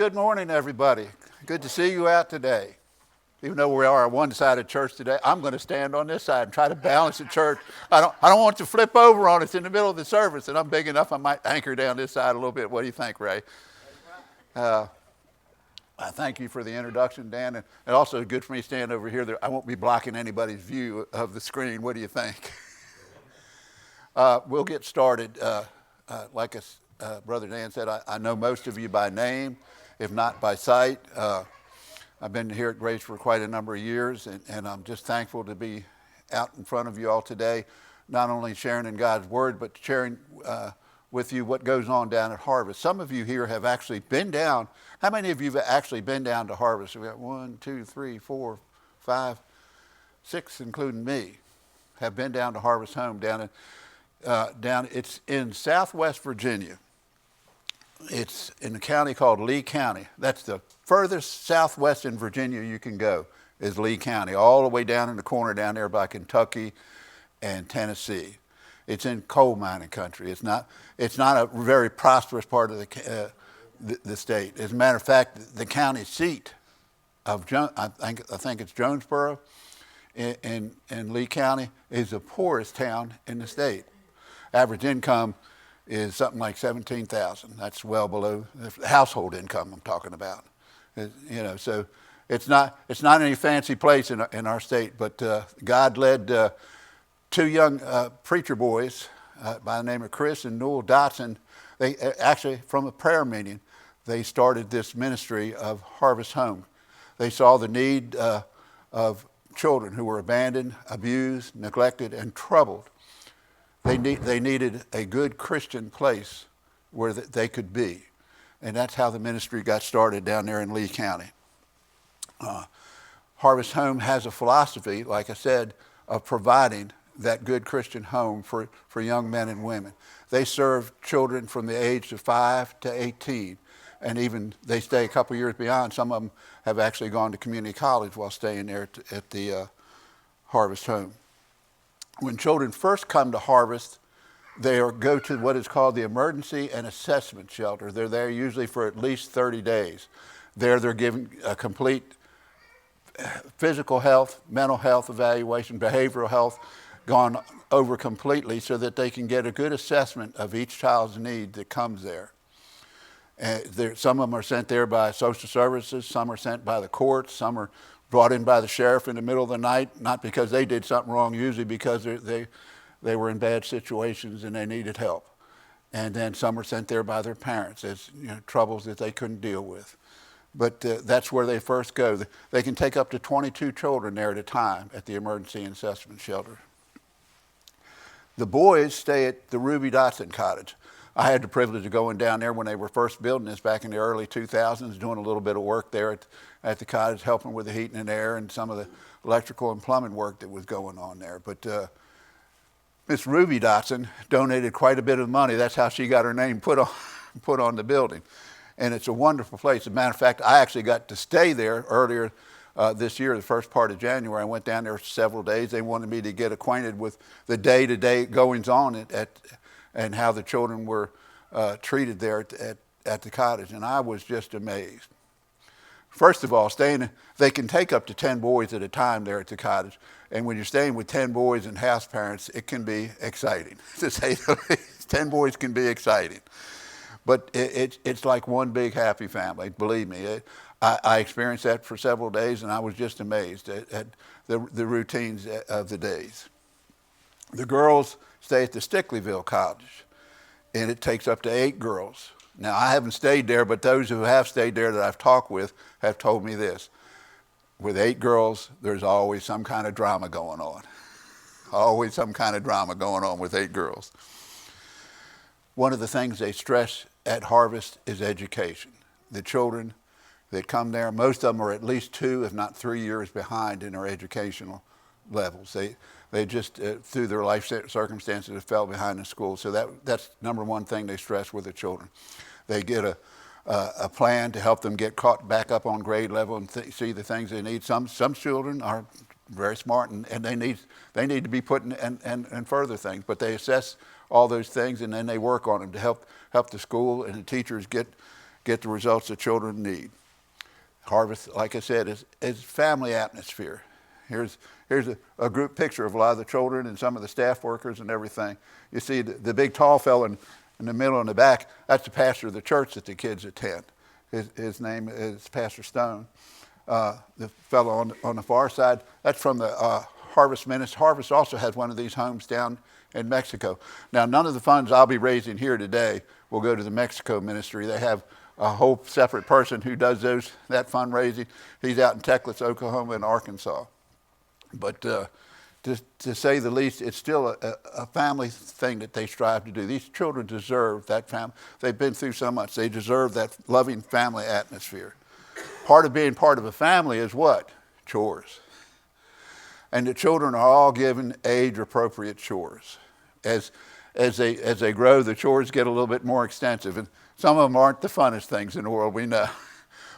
Good morning, everybody. Good to see you out today. Even though we are a one-sided church today, I'm going to stand on this side and try to balance the church. I don't want to flip over on us in the middle of the service, and I'm big enough I might anchor down this side a little bit. What do you think, Ray? I thank you for the introduction, Dan, and also good for me to stand over here. I won't be blocking anybody's view of the screen. What do you think? We'll get started. Like Brother Dan said, I know most of you by name, if not by sight. I've been here at Grace for quite a number of years, and I'm just thankful to be out in front of you all today, not only sharing in God's Word, but sharing with you what goes on down at Harvest. Some of you here have actually been down. How many of you have actually been down to Harvest? We've got 1, 2, 3, 4, 5, 6, including me, have been down to Harvest Home it's in Southwest Virginia. It's in a county called Lee County. That's the furthest southwest in Virginia you can go is Lee County, all the way down in the corner down there by Kentucky and Tennessee. It's in coal mining country. It's not a very prosperous part of the state. As a matter of fact, the county seat of I think it's Jonesboro in Lee County is the poorest town in the state. Average income is something like $17,000. That's well below the household income I'm talking about. So it's not any fancy place in our state. But God led two young preacher boys by the name of Chris and Newell Dotson. They actually, from a prayer meeting, they started this ministry of Harvest Home. They saw the need of children who were abandoned, abused, neglected, and troubled. They needed a good Christian place where they could be. And that's how the ministry got started down there in Lee County. Harvest Home has a philosophy, like I said, of providing that good Christian home for young men and women. They serve children from the age of 5 to 18. And even they stay a couple years beyond. Some of them have actually gone to community college while staying there at the Harvest Home. When children first come to Harvest, they go to what is called the Emergency and Assessment Shelter. They're there usually for at least 30 days. There they're given a complete physical health, mental health evaluation, behavioral health gone over completely so that they can get a good assessment of each child's need that comes there. Some of them are sent there by social services, some are sent by the courts, some are brought in by the sheriff in the middle of the night, not because they did something wrong, usually because they were in bad situations and they needed help. And then some are sent there by their parents as troubles that they couldn't deal with. But that's where they first go. They can take up to 22 children there at a time at the Emergency and Assessment Shelter. The boys stay at the Ruby Dotson Cottage. I had the privilege of going down there when they were first building this back in the early 2000s, doing a little bit of work there at the cottage, helping with the heating and air and some of the electrical and plumbing work that was going on there. But Miss Ruby Dotson donated quite a bit of money. That's how she got her name put on the building. And it's a wonderful place. As a matter of fact, I actually got to stay there earlier this year, the first part of January. I went down there for several days. They wanted me to get acquainted with the day-to-day goings-on and how the children were treated there at the cottage. And I was just amazed. First of all, they can take up to 10 boys at a time there at the cottage. And when you're staying with 10 boys and house parents, it can be exciting, to say the least. 10 boys can be exciting. But it's like one big happy family, believe me. I experienced that for several days, and I was just amazed at the routines of the days. The girls stay at the Stickleyville Cottage, and it takes up to 8 girls. Now, I haven't stayed there, but those who have stayed there that I've talked with have told me this. With 8 girls, there's always some kind of drama going on. Always some kind of drama going on with 8 girls. One of the things they stress at Harvest is education. The children that come there, most of them are at least 2, if not 3 years behind in their educational levels. They just, through their life circumstances, have fell behind in school. So that's number one thing they stress with the children. They get a plan to help them get caught back up on grade level and see the things they need. Some children are very smart and they need to be put in and further things, but they assess all those things and then they work on them to help the school and the teachers get get the results that children need. Harvest, like I said, is family atmosphere. Here's a group picture of a lot of the children and some of the staff workers and everything. You see the big tall fellow in the middle and the back, that's the pastor of the church that the kids attend. His name is Pastor Stone. The fellow on the far side, that's from the Harvest Ministry. Harvest also has one of these homes down in Mexico. Now, none of the funds I'll be raising here today will go to the Mexico ministry. They have a whole separate person who does that fundraising. He's out in Teclis, Oklahoma, and Arkansas. But to say the least, it's still a family thing that they strive to do. These children deserve that family. They've been through so much. They deserve that loving family atmosphere. Part of being part of a family is what? Chores. And the children are all given age-appropriate chores. As they grow, the chores get a little bit more extensive. And some of them aren't the funnest things in the world, we know.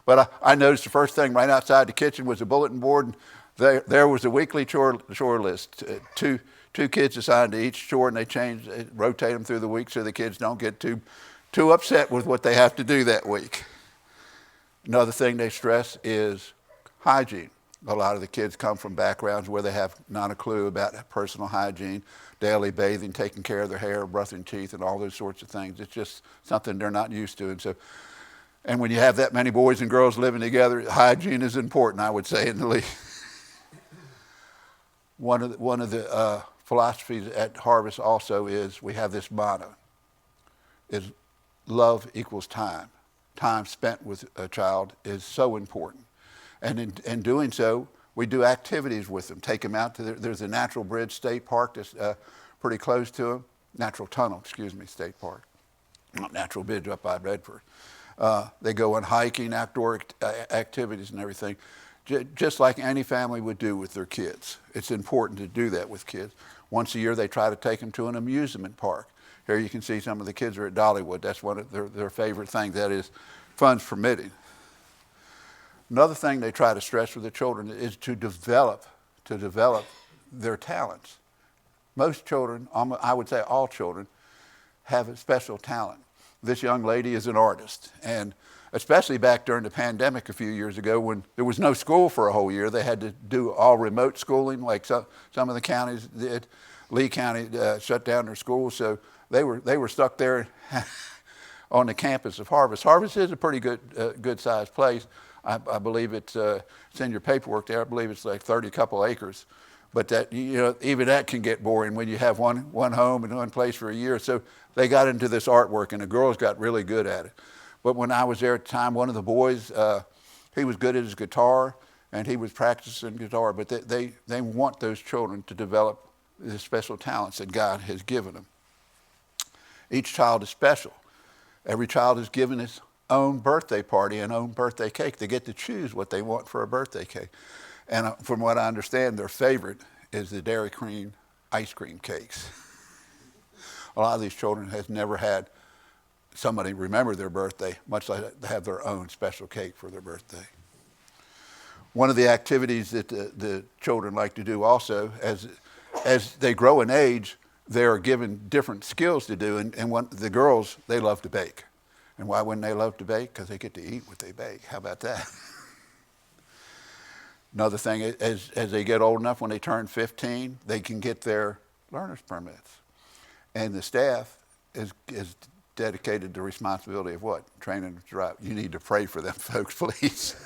But I noticed the first thing right outside the kitchen was a bulletin board. And there was a weekly chore list. Two kids assigned to each chore, and they rotate them through the week so the kids don't get too upset with what they have to do that week. Another thing they stress is hygiene. A lot of the kids come from backgrounds where they have not a clue about personal hygiene, daily bathing, taking care of their hair, brushing teeth, and all those sorts of things. It's just something they're not used to. And when you have that many boys and girls living together, hygiene is important, I would say, in the least. One of the philosophies at Harvest also is we have this motto, is love equals time. Time spent with a child is so important. And in doing so, we do activities with them. Take them out to there's a Natural Bridge State Park that's pretty close to them. Natural Tunnel, State Park. Not Natural Bridge up by Redford. They go on hiking, outdoor activities and everything, just like any family would do with their kids. It's important to do that with kids. Once a year, they try to take them to an amusement park. Here you can see some of the kids are at Dollywood. That's one of their favorite things. That is, funds permitting. Another thing they try to stress with the children is to develop their talents. Most children, I would say all children, have a special talent. This young lady is an artist, and especially back during the pandemic a few years ago when there was no school for a whole year, they had to do all remote schooling like some of the counties did. Lee County shut down their schools, so they were stuck there on the campus of Harvest. Harvest is a pretty good-sized place. I believe it's in your paperwork there. I believe it's like 30 couple acres. But that, even that can get boring when you have one home and one place for a year. So they got into this artwork, and the girls got really good at it. But when I was there at the time, one of the boys, he was good at his guitar, and he was practicing guitar. But they want those children to develop the special talents that God has given them. Each child is special. Every child is given his own birthday party and own birthday cake. They get to choose what they want for a birthday cake. And from what I understand, their favorite is the Dairy Queen ice cream cakes. A lot of these children has never had somebody remember their birthday, much like they have their own special cake for their birthday. One of the activities that the children like to do also, as they grow in age, they are given different skills to do. And the girls, they love to bake. And why wouldn't they love to bake? Because they get to eat what they bake. How about that? Another thing, as they get old enough, when they turn 15, they can get their learner's permits. And the staff is dedicated to the responsibility of what? Training them to drive. You need to pray for them, folks, please.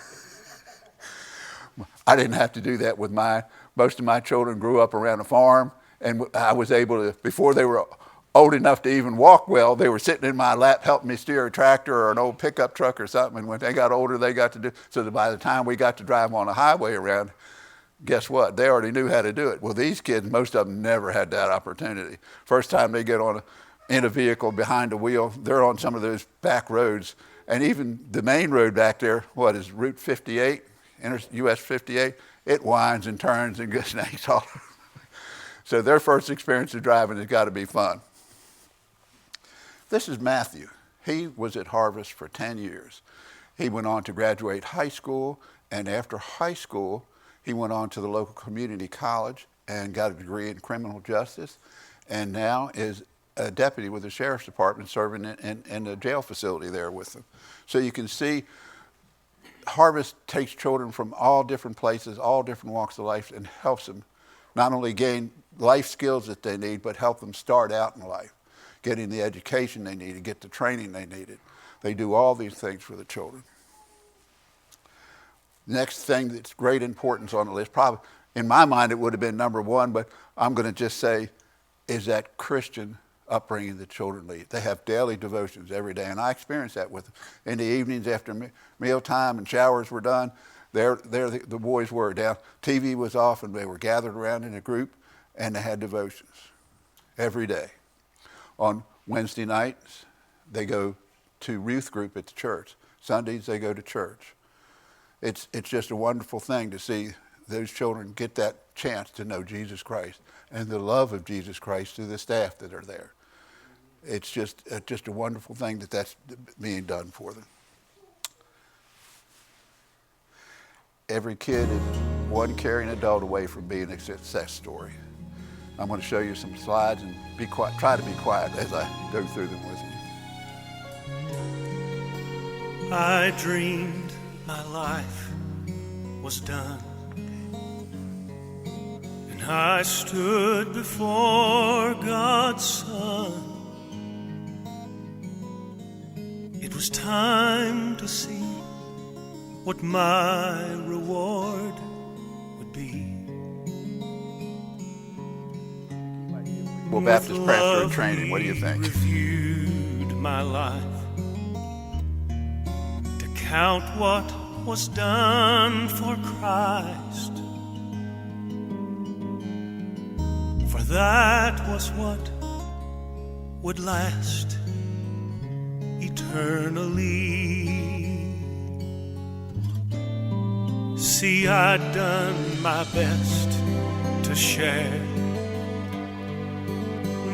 I didn't have to do that with mine. Most of my children grew up around a farm, and I was able to, before they were old enough to even walk well, they were sitting in my lap helping me steer a tractor or an old pickup truck or something. And when they got older, they got to do, so that by the time we got to drive on a highway around, guess what? They already knew how to do it. Well, these kids, most of them never had that opportunity. First time they get in a vehicle behind a wheel, they're on some of those back roads. And even the main road back there, what is Route 58, US 58, it winds and turns and goes snakes all over. So their first experience of driving has got to be fun. This is Matthew. He was at Harvest for 10 years. He went on to graduate high school, and after high school, he went on to the local community college and got a degree in criminal justice, and now is a deputy with the sheriff's department serving in the jail facility there with them. So you can see Harvest takes children from all different places, all different walks of life, and helps them not only gain life skills that they need, but help them start out in life, getting the education they need, get the training they needed. They do all these things for the children. Next thing that's great importance on the list, probably in my mind it would have been number one, but I'm going to just say, is that Christian upbringing the children lead. They have daily devotions every day, and I experience that with them. In the evenings after mealtime and showers were done, the boys were down. TV was off, and they were gathered around in a group, and they had devotions every day. On Wednesday nights, they go to youth group at the church. Sundays, they go to church. It's just a wonderful thing to see those children get that chance to know Jesus Christ and the love of Jesus Christ through the staff that are there. It's just a wonderful thing that's being done for them. Every kid is one caring adult away from being a success story. I'm going to show you some slides and be quiet, try to be quiet as I go through them with you. I dreamed my life was done, and I stood before God's Son. It was time to see what my reward would be. Well, Baptist pastor in training, what do you think? Reviewed my life to count what was done for Christ, for that was what would last eternally. See, I'd done my best to share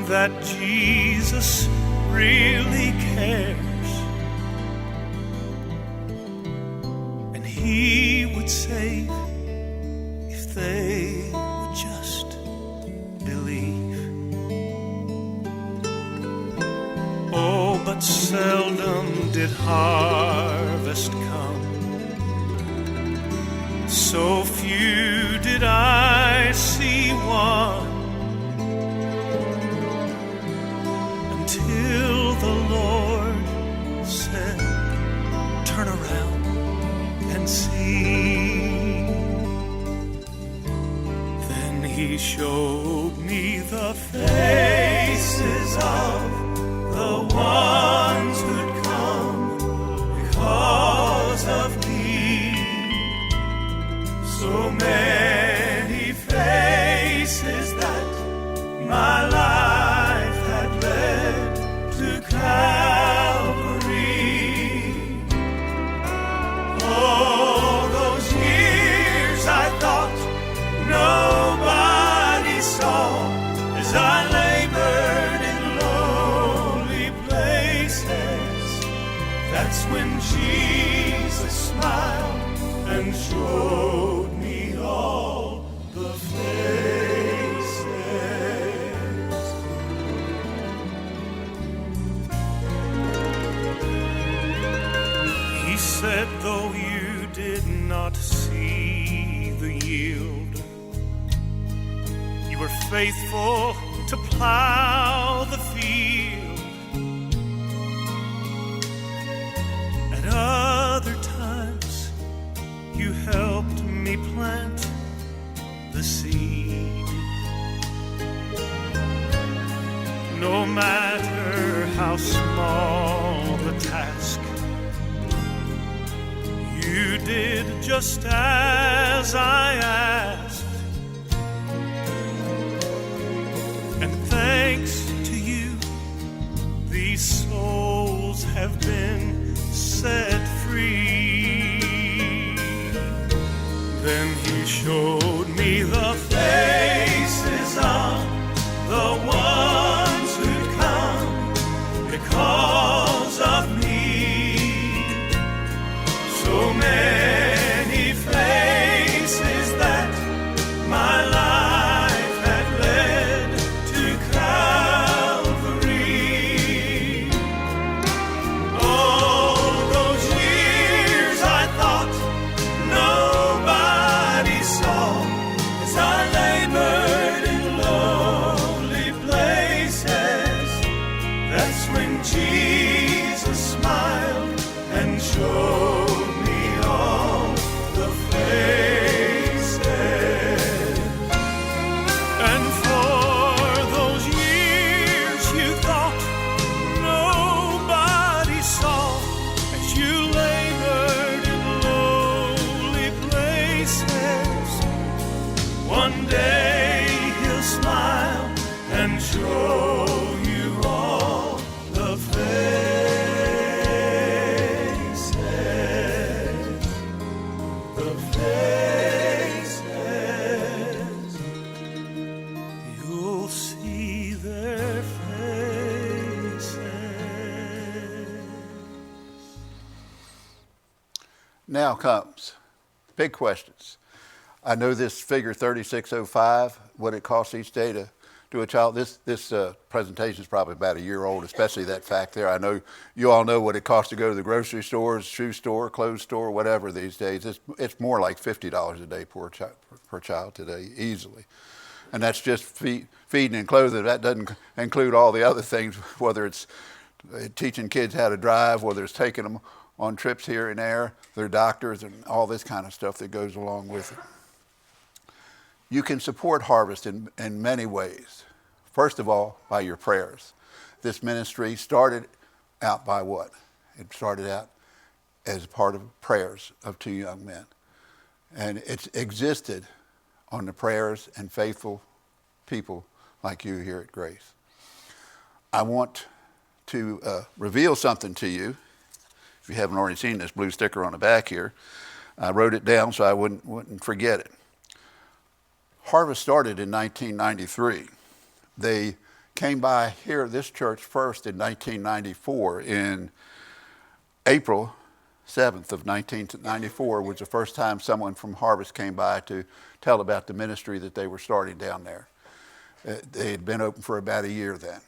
that Jesus really cares, and He would save if they would just believe. Oh, but seldom did harvest come, so few did I see one, until the Lord said, turn around and see. Then He showed me the faces of the ones who'd come because of me. So many faces that my life had led to Calvary. All those years I thought nobody saw, as I labored in lonely places. That's when Jesus smiled and showed me all the faces. He said, though you did not see the yield, you were faithful to plow the field. At other times you helped me plant the seed. No matter how small the task, you did just as I asked. And thanks to you, these souls have been set free. Then He showed me the faces of the ones who'd come because of me. So many faces that my life had led to Calvary. now comes big questions. I know this figure 3605, what it costs each day to do a child. This presentation is probably about a year old, especially that fact there. I know you all know what it costs to go to the grocery stores, shoe store, clothes store, whatever these days. It's more like $50 a day per child today, easily. And that's just feeding and clothing. That doesn't include all the other things, whether it's teaching kids how to drive, whether it's taking them on trips here and there, their doctors, and all this kind of stuff that goes along with it. You can support Harvest in many ways. First of all, by your prayers. This ministry started out by what? It started out as part of prayers of two young men. And it's existed on the prayers and faithful people like you here at Grace. I want to reveal something to you. If you haven't already seen this blue sticker on the back here, I wrote it down so I wouldn't forget it. Harvest started in 1993. They came by here, this church, first in 1994. In April 7th of 1994 was the first time someone from Harvest came by to tell about the ministry that they were starting down there. They had been open for about a year then.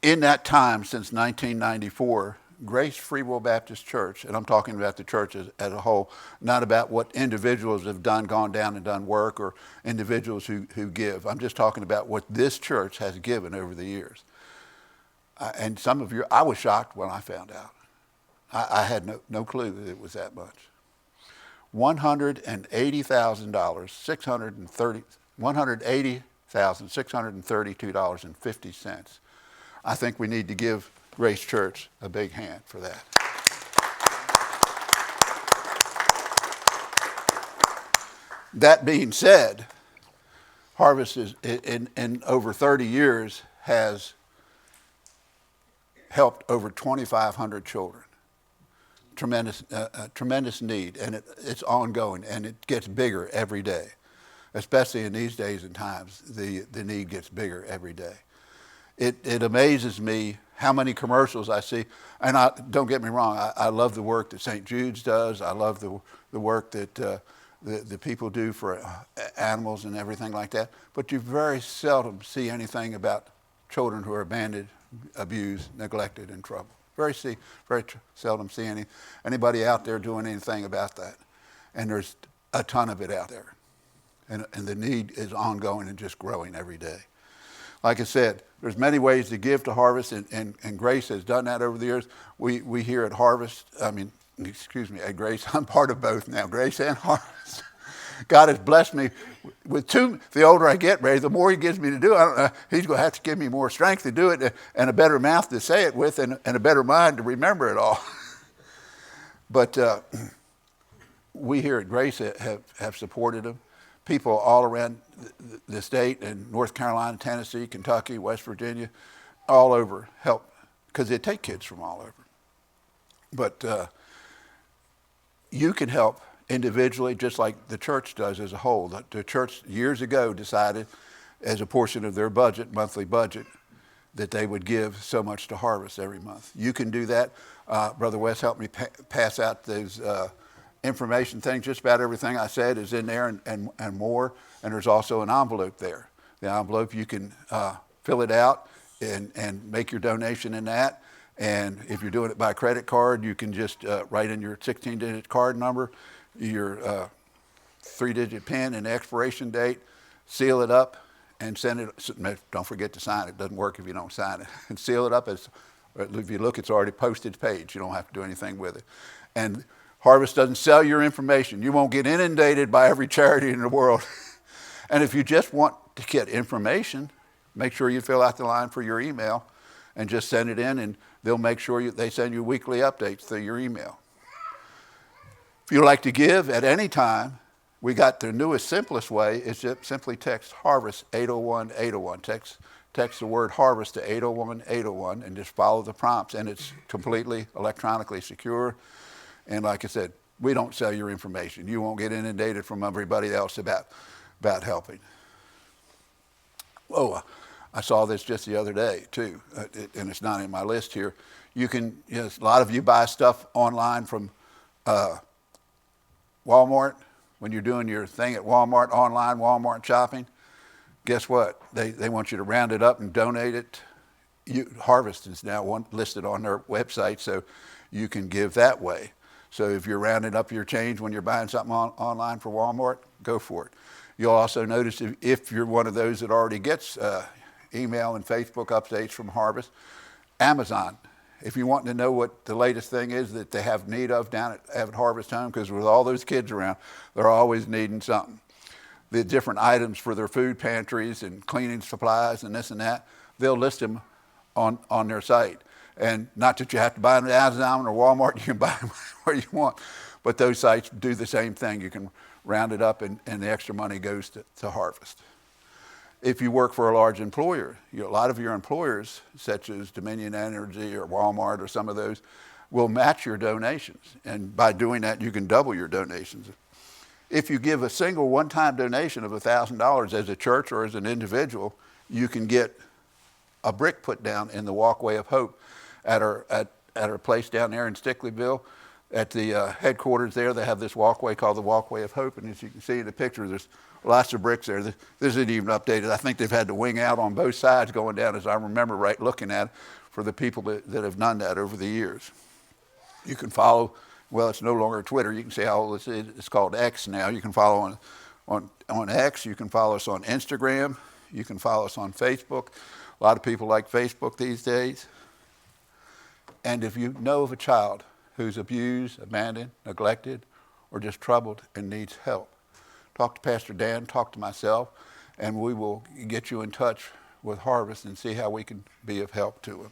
In that time, since 1994, Grace Free Will Baptist Church, and I'm talking about the church as a whole, not about what individuals have done, gone down and done work, or individuals who give. I'm just talking about what this church has given over the years. And some of you, I was shocked when I found out. I had no clue that it was that much. $180,000, $180,632.50. I think we need to give Grace Church a big hand for that. That being said, Harvest is in over 30 years has helped over 2,500 children. Tremendous need, and it's ongoing, and it gets bigger every day. Especially in these days and times, the need gets bigger every day. It amazes me how many commercials I see. And don't get me wrong, I love the work that St. Jude's does. I love the work that the people do for animals and everything like that. But you very seldom see anything about children who are abandoned, abused, neglected, and troubled. Very seldom see anybody out there doing anything about that. And there's a ton of it out there. And the need is ongoing and just growing every day. Like I said, there's many ways to give to Harvest, and Grace has done that over the years. We here at at Grace, I'm part of both now, Grace and Harvest. God has blessed me with two. The older I get, Ray, the more he gives me to do. I don't know, he's going to have to give me more strength to do it, and a better mouth to say it with, and a better mind to remember it all. But we here at Grace have supported him. People all around the state, in North Carolina, Tennessee, Kentucky, West Virginia, all over help, because they take kids from all over. But you can help individually, just like the church does as a whole. The church years ago decided, as a portion of their budget, monthly budget, that they would give so much to Harvest every month. You can do that. Brother Wes helped me pass out those information things. Just about everything I said is in there and more. And there's also an envelope there. The envelope, you can fill it out and make your donation in that. And if you're doing it by credit card, you can just write in your 16-digit card number, your 3-digit PIN and expiration date, seal it up, and send it. Don't forget to sign it. It doesn't work if you don't sign it. And seal it up. If you look, it's already posted page. You don't have to do anything with it. And Harvest doesn't sell your information. You won't get inundated by every charity in the world. And if you just want to get information, make sure you fill out the line for your email and just send it in, and they'll make sure they send you weekly updates through your email. If you'd like to give at any time, we got the newest, simplest way is just simply text Harvest 801-801. Text the word Harvest to 801-801 and just follow the prompts, and it's completely electronically secure. And like I said, we don't sell your information. You won't get inundated from everybody else about helping. Oh, I saw this just the other day too, and it's not in my list here. You can, a lot of you buy stuff online from Walmart, when you're doing your thing at Walmart, online Walmart shopping, guess what? They want you to round it up and donate it. Harvest is now listed on their website, so you can give that way. So if you're rounding up your change when you're buying something online for Walmart, go for it. You'll also notice if you're one of those that already gets email and Facebook updates from Harvest, Amazon. If you want to know what the latest thing is that they have need of down at Harvest Home, because with all those kids around, they're always needing something. The different items for their food pantries and cleaning supplies and this and that, they'll list them on their site. And not that you have to buy them at Amazon or Walmart, you can buy them where you want. But those sites do the same thing. You can round it up and the extra money goes to Harvest. If you work for a large employer, a lot of your employers, such as Dominion Energy or Walmart or some of those, will match your donations. And by doing that, you can double your donations. If you give a single one-time donation of $1,000 as a church or as an individual, you can get a brick put down in the Walkway of Hope at our place down there in Stickleyville. At the headquarters there, they have this walkway called the Walkway of Hope, and as you can see in the picture, there's lots of bricks there. This isn't even updated. I think they've had the wing out on both sides going down, as I remember right looking at it, for the people that have done that over the years. You can follow, well, it's no longer Twitter. You can see how old it's called X now. You can follow on X. You can follow us on Instagram. You can follow us on Facebook. A lot of people like Facebook these days. And if you know of a child who's abused, abandoned, neglected, or just troubled and needs help, talk to Pastor Dan, talk to myself, and we will get you in touch with Harvest and see how we can be of help to them.